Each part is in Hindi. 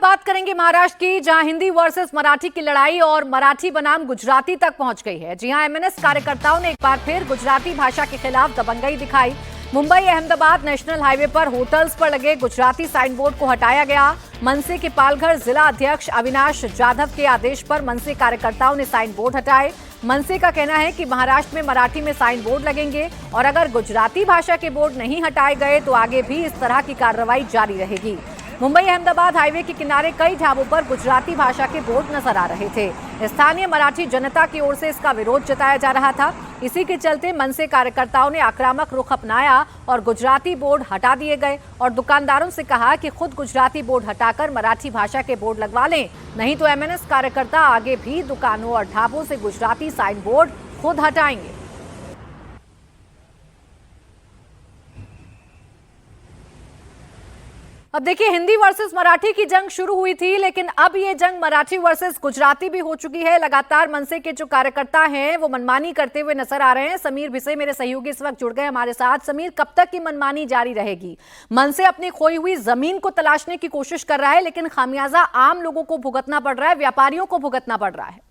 बात करेंगे महाराष्ट्र की, जहां हिंदी वर्सेस मराठी की लड़ाई और मराठी बनाम गुजराती तक पहुंच गई है। जी हां, एमएनएस कार्यकर्ताओं ने एक बार फिर गुजराती भाषा के खिलाफ दबंगई दिखाई। मुंबई अहमदाबाद नेशनल हाईवे पर होटल्स पर लगे गुजराती साइन बोर्ड को हटाया गया। मनसे के पालघर जिला अध्यक्ष अविनाश जाधव के आदेश पर मनसे कार्यकर्ताओं ने साइन बोर्ड हटाए। मनसे का कहना है कि महाराष्ट्र में मराठी में साइन बोर्ड लगेंगे और अगर गुजराती भाषा के बोर्ड नहीं हटाए गए तो आगे भी इस तरह की कार्रवाई जारी रहेगी। मुंबई अहमदाबाद हाईवे के किनारे कई ढाबों पर गुजराती भाषा के बोर्ड नजर आ रहे थे। स्थानीय मराठी जनता की ओर से इसका विरोध जताया जा रहा था। इसी के चलते मनसे कार्यकर्ताओं ने आक्रामक रुख अपनाया और गुजराती बोर्ड हटा दिए गए और दुकानदारों से कहा कि खुद गुजराती बोर्ड हटाकर मराठी भाषा के बोर्ड लगवा लें, नहीं तो एमएनएस कार्यकर्ता आगे भी दुकानों और ढाबों से गुजराती साइन बोर्ड खुद हटाएंगे। अब देखिए, हिंदी वर्सेस मराठी की जंग शुरू हुई थी, लेकिन अब ये जंग मराठी वर्सेस गुजराती भी हो चुकी है। लगातार मनसे के जो कार्यकर्ता हैं वो मनमानी करते हुए नजर आ रहे हैं। समीर भिसे मेरे सहयोगी इस वक्त जुड़ गए हमारे साथ। समीर, कब तक की मनमानी जारी रहेगी? मनसे अपनी खोई हुई जमीन को तलाशने की कोशिश कर रहा है, लेकिन खामियाजा आम लोगों को भुगतना पड़ रहा है, व्यापारियों को भुगतना पड़ रहा है।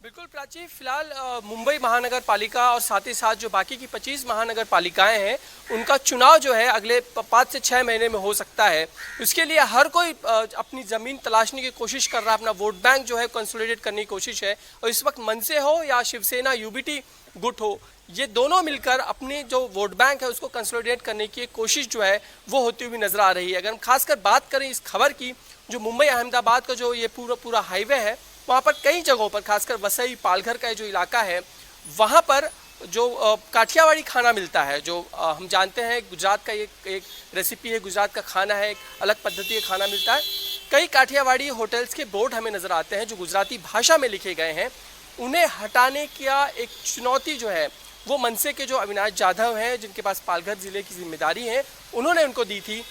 बिल्कुल प्राची, फिलहाल मुंबई महानगर पालिका और साथ ही साथ जो बाकी की 25 महानगर पालिकाएं हैं उनका चुनाव जो है अगले 5 से 6 महीने में हो सकता है। उसके लिए हर कोई अपनी ज़मीन तलाशने की कोशिश कर रहा है, अपना वोट बैंक जो है कंसोलिडेट करने की कोशिश है। और इस वक्त मनसे हो या शिवसेना यूबीटी गुट हो, ये दोनों मिलकर अपनी जो वोट बैंक है उसको कंसोलिडेट करने की कोशिश जो है वो होती हुई नजर आ रही है। अगर हम खासकर बात करें इस खबर की, जो मुंबई अहमदाबाद का जो ये पूरा हाईवे है, वहाँ पर कई जगहों पर खासकर वसई पालघर का जो इलाका है वहाँ पर जो काठियावाड़ी खाना मिलता है, जो हम जानते हैं गुजरात का एक रेसिपी है, गुजरात का खाना है, एक अलग पद्धति का खाना मिलता है। कई काठियावाड़ी होटल्स के बोर्ड हमें नज़र आते हैं जो गुजराती भाषा में लिखे गए हैं। उन्हें हटाने का एक चुनौती जो है वो मनसे के जो अविनाश जाधव हैं, जिनके पास पालघर ज़िले की जिम्मेदारी है, उन्होंने उनको दी थी।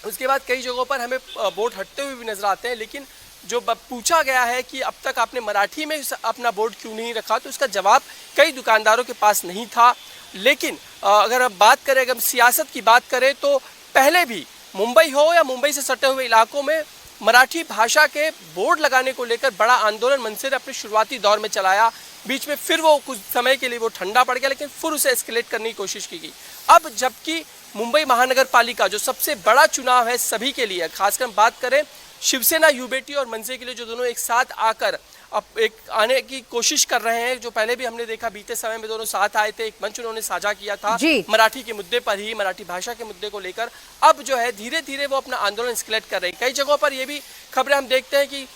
उसके बाद कई जगहों पर हमें बोर्ड हटते हुए भी नज़र आते हैं, लेकिन जो पूछा गया है कि अब तक आपने मराठी में अपना बोर्ड क्यों नहीं रखा, तो उसका जवाब कई दुकानदारों के पास नहीं था। लेकिन अगर हम बात करें, अगर सियासत की बात करें, तो पहले भी मुंबई हो या मुंबई से सटे हुए इलाकों में मराठी भाषा के बोर्ड लगाने को लेकर बड़ा आंदोलन मनसे ने अपने शुरुआती दौर में चलाया। बीच में फिर वो कुछ समय के लिए वो ठंडा पड़ गया, लेकिन फिर उसे एस्केलेट करने की कोशिश की गई। अब जबकि मुंबई महानगर पालिका जो सबसे बड़ा चुनाव है सभी के लिए, खासकर हम बात करें शिवसेना यूबीटी और मनसे के लिए, जो दोनों एक साथ आकर अब एक आने की कोशिश कर रहे हैं, जो पहले भी हमने देखा बीते समय में दोनों साथ आए थे, एक मंच उन्होंने साझा किया था मराठी के मुद्दे पर ही, मराठी भाषा के मुद्दे को लेकर। अब जो है धीरे धीरे वो अपना आंदोलन स्केलेट कर रहे हैं। कई जगहों पर ये भी खबरें हम देखते हैं कि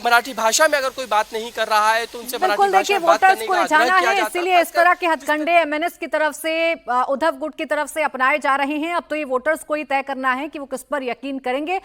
मराठी भाषा में अगर कोई बात नहीं कर रहा है तो उनसे मराठी भाषा में बात करने का आग्रह किया जाता है। इसीलिए इस तरह के हथकंडे एमएनएस की तरफ से, उद्धव गुट की तरफ से अपनाए जा रहे हैं। अब तो ये वोटर्स को ही तय करना है कि वो किस पर यकीन करेंगे।